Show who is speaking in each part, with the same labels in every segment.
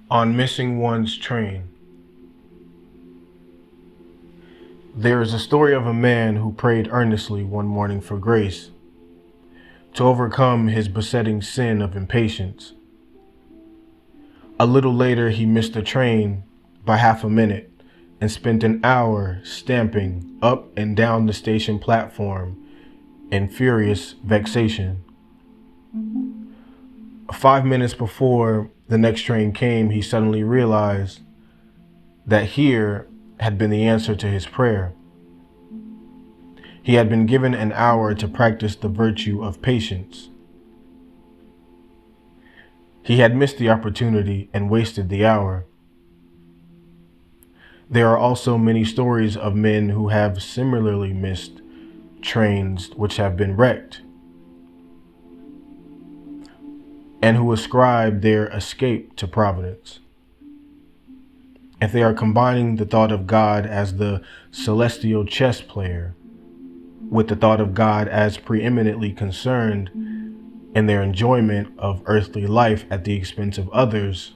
Speaker 1: On missing one's train. There is a story of a man who prayed earnestly one morning for grace to overcome his besetting sin of impatience. A little later, he missed the train by half a minute and spent an hour stamping up and down the station platform in furious vexation. 5 minutes before the next train came, he suddenly realized that here had been the answer to his prayer. He had been given an hour to practice the virtue of patience. He had missed the opportunity and wasted the hour. There are also many stories of men who have similarly missed trains which have been wrecked, and who ascribe their escape to providence. If they are combining the thought of God as the celestial chess player with the thought of God as preeminently concerned in their enjoyment of earthly life at the expense of others,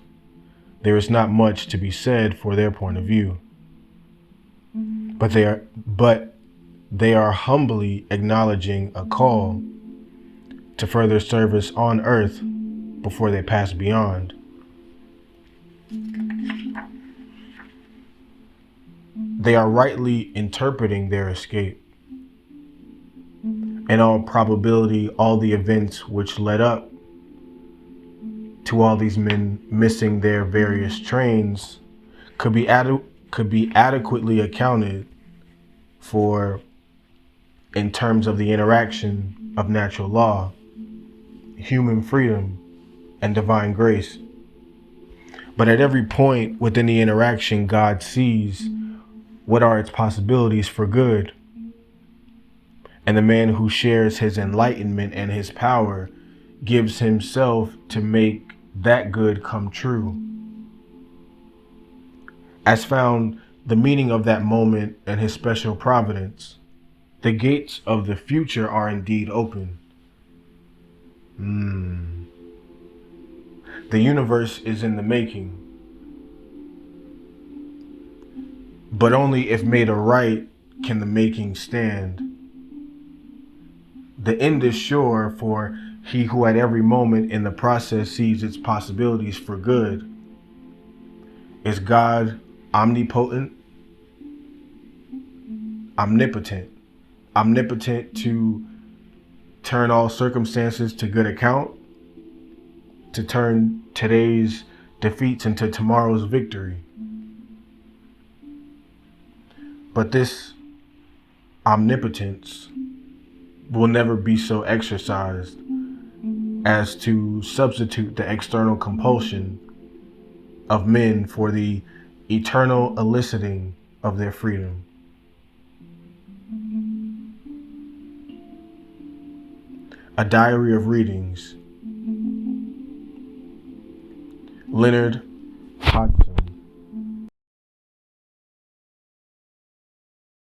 Speaker 1: there is not much to be said for their point of view. But they are humbly acknowledging a call to further service on earth before they pass beyond. They are rightly interpreting their escape. In all probability, all the events which led up to all these men missing their various trains could be adequately accounted for in terms of the interaction of natural law, human freedom, and divine grace. But at every point within the interaction, God sees what are its possibilities for good. And the man who shares his enlightenment and his power gives himself to make that good come true. As found the meaning of that moment and his special providence, the gates of the future are indeed open. The universe is in the making, but only if made aright can the making stand. The end is sure for he who at every moment in the process sees its possibilities for good. Is God omnipotent? Omnipotent. Omnipotent to turn all circumstances to good account, to turn today's defeats into tomorrow's victory. But this omnipotence will never be so exercised as to substitute the external compulsion of men for the eternal eliciting of their freedom. A diary of readings. Leonard Hodgson.